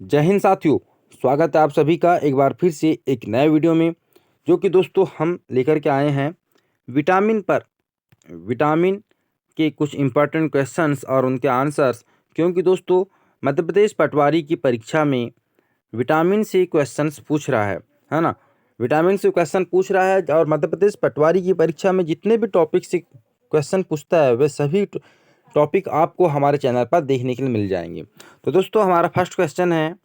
जय हिंद साथियों। स्वागत है आप सभी का एक बार फिर से एक नए वीडियो में, जो कि दोस्तों हम लेकर के आए हैं विटामिन पर। विटामिन के कुछ इम्पोर्टेंट क्वेश्चंस और उनके आंसर्स, क्योंकि दोस्तों मध्य प्रदेश पटवारी की परीक्षा में विटामिन से क्वेश्चंस पूछ रहा है ना। विटामिन से क्वेश्चन पूछ रहा है और मध्य प्रदेश पटवारी की परीक्षा में जितने भी टॉपिक से क्वेश्चन पूछता है वे सभी टॉपिक आपको हमारे चैनल पर देखने के लिए मिल जाएंगे। तो दोस्तों हमारा फर्स्ट क्वेश्चन है,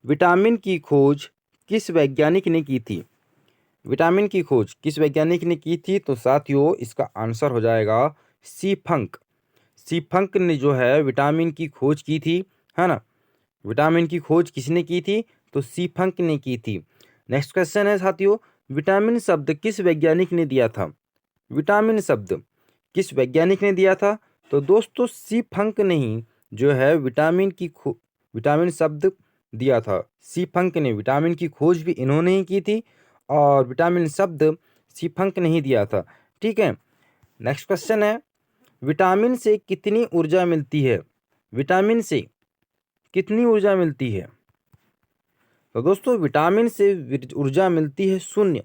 विटामिन की खोज किस वैज्ञानिक ने की थी? विटामिन की खोज किस वैज्ञानिक ने की थी? तो साथियों इसका आंसर हो जाएगा सी फंक। सी फंक ने जो है विटामिन की खोज की थी, है ना। विटामिन की खोज किसने की थी? तो सी फंक ने की थी। नेक्स्ट क्वेश्चन है साथियों, विटामिन शब्द किस वैज्ञानिक ने दिया था? विटामिन शब्द किस वैज्ञानिक ने दिया था? तो दोस्तों सी फंक ने ही जो है विटामिन शब्द दिया था। सी फंक ने विटामिन की खोज भी इन्होंने ही की थी और विटामिन शब्द सी फंक ने ही दिया था। ठीक है। नेक्स्ट क्वेश्चन है, विटामिन से कितनी ऊर्जा मिलती है? विटामिन से कितनी ऊर्जा मिलती है? तो दोस्तों विटामिन से ऊर्जा मिलती है शून्य।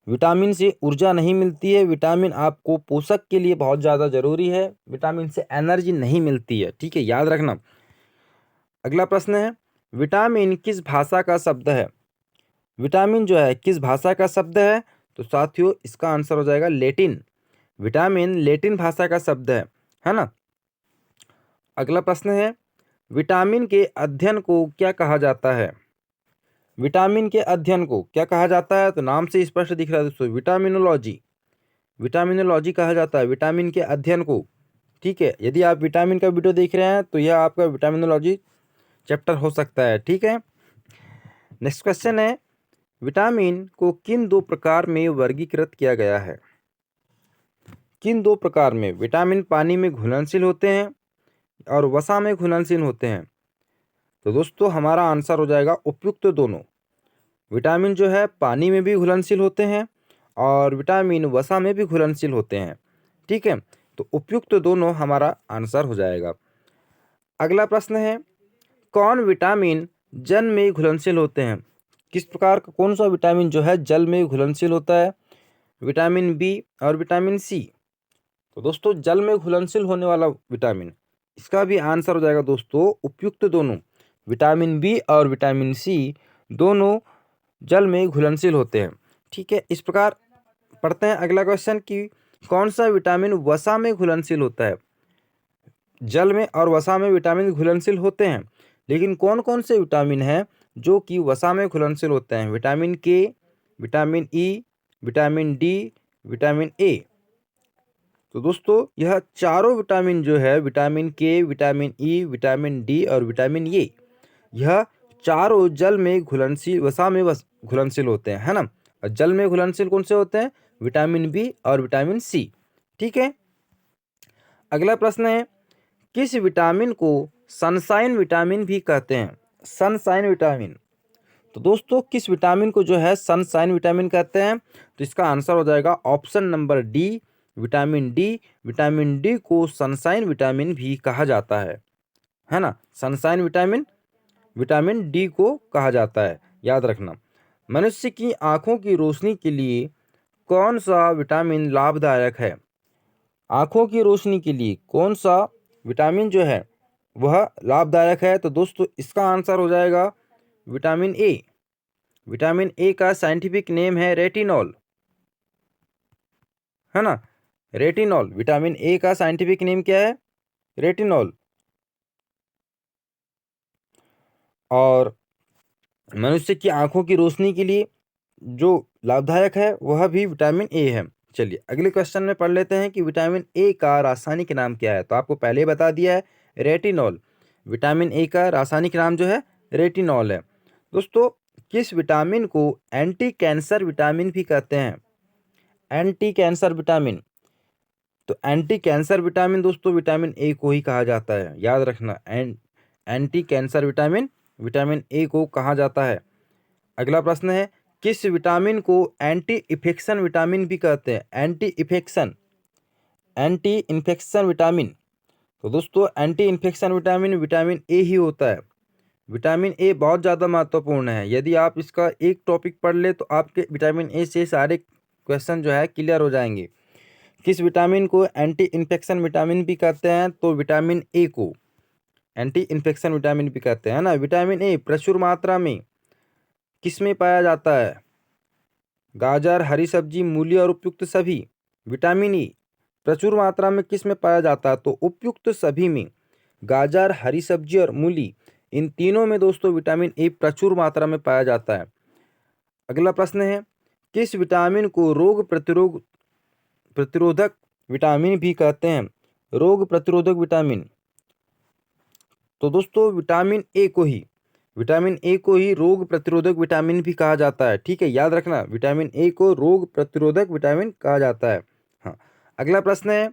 विटामिन से ऊर्जा नहीं मिलती है। विटामिन आपको पोषक के लिए बहुत ज़्यादा ज़रूरी है। विटामिन से एनर्जी नहीं मिलती है। ठीक है, याद रखना। अगला प्रश्न है, विटामिन किस भाषा का शब्द है? विटामिन जो है किस भाषा का शब्द है? तो साथियों इसका आंसर हो जाएगा लेटिन। विटामिन लेटिन भाषा का शब्द है ना। अगला प्रश्न है, विटामिन के अध्ययन को क्या कहा जाता है? विटामिन के अध्ययन को क्या कहा जाता है? तो नाम से स्पष्ट दिख रहा है दोस्तों, विटामिनोलॉजी। विटामिनोलॉजी कहा जाता है विटामिन के अध्ययन को। ठीक है, यदि आप विटामिन का वीडियो देख रहे हैं तो यह आपका विटामिनोलॉजी चैप्टर हो सकता है। ठीक है। नेक्स्ट क्वेश्चन है, विटामिन को किन दो प्रकार में वर्गीकृत किया गया है? किन दो प्रकार में? विटामिन पानी में घुलनशील होते हैं और वसा में घुलनशील होते हैं। तो दोस्तों हमारा आंसर हो जाएगा उपयुक्त दोनों। विटामिन जो है पानी में भी घुलनशील होते हैं और विटामिन वसा में भी घुलनशील होते हैं। ठीक है, तो उपयुक्त दोनों हमारा आंसर हो जाएगा। अगला प्रश्न है, कौन विटामिन जल में घुलनशील होते हैं? किस प्रकार का कौन सा विटामिन जो है जल में घुलनशील होता है? विटामिन बी और विटामिन सी। तो दोस्तों जल में घुलनशील होने वाला विटामिन, इसका भी आंसर हो जाएगा दोस्तों उपयुक्त दोनों। विटामिन बी और विटामिन सी दोनों जल में घुलनशील होते हैं। ठीक है, इस प्रकार पढ़ते हैं अगला क्वेश्चन कि कौन सा विटामिन वसा में घुलनशील होता है? जल में और वसा में विटामिन घुलनशील होते हैं, लेकिन कौन कौन से विटामिन हैं जो कि वसा में घुलनशील होते हैं? विटामिन के, vitamin E, vitamin D, vitamin A. तो दोस्तों यह चारों विटामिन जो है विटामिन के, विटामिन ई, विटामिन डी और विटामिन ए, यह चारों जल में घुलनशील वसा में घुलनशील होते हैं, है ना। और जल में घुलनशील कौन से होते हैं? विटामिन बी और विटामिन सी। ठीक है। अगला प्रश्न है, किस विटामिन को सनशाइन विटामिन भी कहते हैं? Sunshine vitamin. तो दोस्तों किस विटामिन को जो है सनशाइन विटामिन कहते हैं? तो इसका आंसर हो जाएगा option number D, vitamin D. Vitamin D को सनशाइन विटामिन भी कहा जाता है ना। सनशाइन विटामिन विटामिन डी को कहा जाता है, याद रखना। मनुष्य की आंखों की रोशनी के लिए कौन सा विटामिन लाभदायक है? आंखों की रोशनी के लिए कौन सा विटामिन जो है वह लाभदायक है? तो दोस्तों इसका आंसर हो जाएगा विटामिन ए। विटामिन ए का साइंटिफिक नेम है रेटिनॉल, है ना। रेटिनॉल, विटामिन ए का साइंटिफिक नेम क्या है? रेटिनॉल। और मनुष्य की आंखों की रोशनी के लिए जो लाभदायक है वह भी विटामिन ए है। चलिए अगले क्वेश्चन में पढ़ लेते हैं कि विटामिन ए का रासायनिक नाम क्या है। तो आपको पहले ही बता दिया है, रेटिनॉल। विटामिन ए का रासायनिक नाम जो है रेटिनॉल है। दोस्तों किस विटामिन को एंटी कैंसर विटामिन भी कहते हैं? Anti cancer vitamin. तो एंटी कैंसर विटामिन दोस्तों विटामिन ए को ही कहा जाता है, याद रखना। एंटी कैंसर विटामिन विटामिन ए को कहा जाता है। अगला प्रश्न है, किस विटामिन को एंटी इन्फेक्शन विटामिन भी कहते हैं? Anti infection, anti infection vitamin. तो दोस्तों anti infection vitamin vitamin A ही होता है। विटामिन ए बहुत ज़्यादा महत्वपूर्ण है। यदि आप इसका एक टॉपिक पढ़ ले तो आपके विटामिन ए से सारे क्वेश्चन जो है क्लियर हो जाएंगे। किस विटामिन को एंटी इन्फेक्शन विटामिन भी कहते हैं? तो विटामिन ए को एंटी इन्फेक्शन विटामिन भी कहते हैं ना। विटामिन ए प्रचुर मात्रा में किस में पाया जाता है? गाजर, हरी सब्जी, मूली और उपयुक्त सभी। विटामिन ई प्रचुर मात्रा में किस में पाया जाता है? तो उपयुक्त सभी में। गाजर, हरी सब्जी और मूली, इन तीनों में दोस्तों विटामिन ए प्रचुर मात्रा में पाया जाता है। अगला प्रश्न है, किस विटामिन को रोग प्रतिरोधक विटामिन भी कहते हैं? रोग प्रतिरोधक विटामिन, तो दोस्तों विटामिन ए को ही रोग प्रतिरोधक विटामिन भी कहा जाता है। ठीक है, याद रखना, विटामिन ए को रोग प्रतिरोधक विटामिन कहा जाता है। हाँ, अगला प्रश्न है,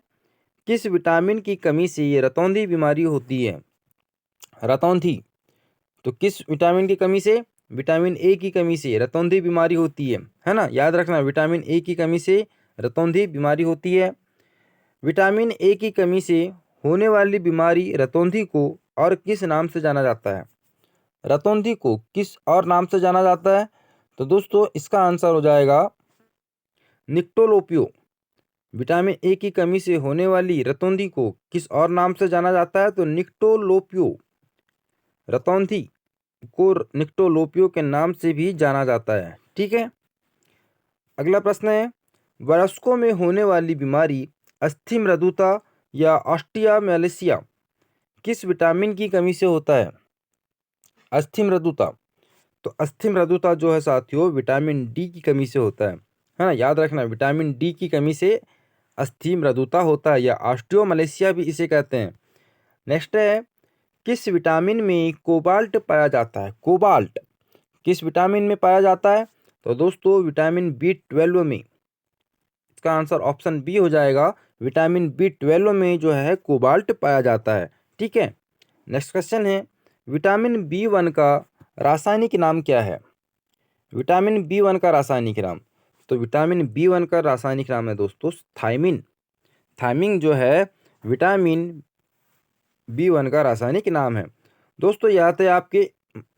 किस विटामिन की कमी से ये रतौंधी बीमारी होती है? रतौंधी, तो किस विटामिन की कमी से? विटामिन ए की कमी से रतौंधी बीमारी होती है ना। याद रखना, विटामिन ए की कमी से रतौंधी बीमारी होती है। विटामिन ए की कमी से होने वाली बीमारी रतौंधी को और किस नाम से जाना जाता है? रतौंधी को किस और नाम से जाना जाता है? तो दोस्तों इसका आंसर हो जाएगा निक्टोलोपियो। विटामिन ए की कमी से होने वाली रतौंधी को किस और नाम से जाना जाता है? तो निक्टोलोपियो। रतौंधी को निक्टोलोपियो के नाम से भी जाना जाता है। ठीक है, अगला प्रश्न है, वयस्कों में होने वाली बीमारी अस्थि मृदुता या ऑस्टियोमेलेसिया किस विटामिन की कमी से होता है? अस्थि मृदुता, तो अस्थि मृदुता जो है साथियों विटामिन डी की कमी से होता है ना। याद रखना, विटामिन डी की कमी से अस्थि मृदुता होता है या ऑस्टियोमेलेसिया भी इसे कहते हैं। नेक्स्ट है, किस विटामिन में कोबाल्ट पाया जाता है? कोबाल्ट किस विटामिन में पाया जाता है? तो दोस्तों विटामिन B12 में। इसका आंसर ऑप्शन बी हो जाएगा, विटामिन B12 में जो है कोबाल्ट पाया जाता है। ठीक है, नेक्स्ट क्वेश्चन है, विटामिन B1 का रासायनिक नाम क्या है? विटामिन B1 का रासायनिक नाम, तो विटामिन B1 का रासायनिक नाम है दोस्तों थायमिन। थायमिन जो है विटामिन B1 का रासायनिक नाम है। दोस्तों यह थे आपके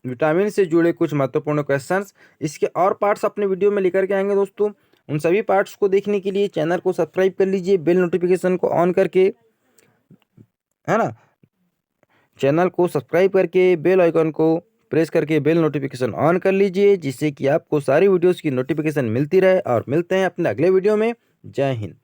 विटामिन से जुड़े कुछ महत्वपूर्ण क्वेश्चंस। इसके और पार्ट्स अपने वीडियो में लेकर के आएंगे दोस्तों। उन सभी पार्ट्स को देखने के लिए चैनल को सब्सक्राइब कर लीजिए, बेल नोटिफिकेशन को ऑन करके, है ना। चैनल को सब्सक्राइब करके बेल आइकन को प्रेस करके बेल नोटिफिकेशन ऑन कर लीजिए, जिससे कि आपको सारी वीडियोस की नोटिफिकेशन मिलती रहे। और मिलते हैं अपने अगले वीडियो में। जय हिंद।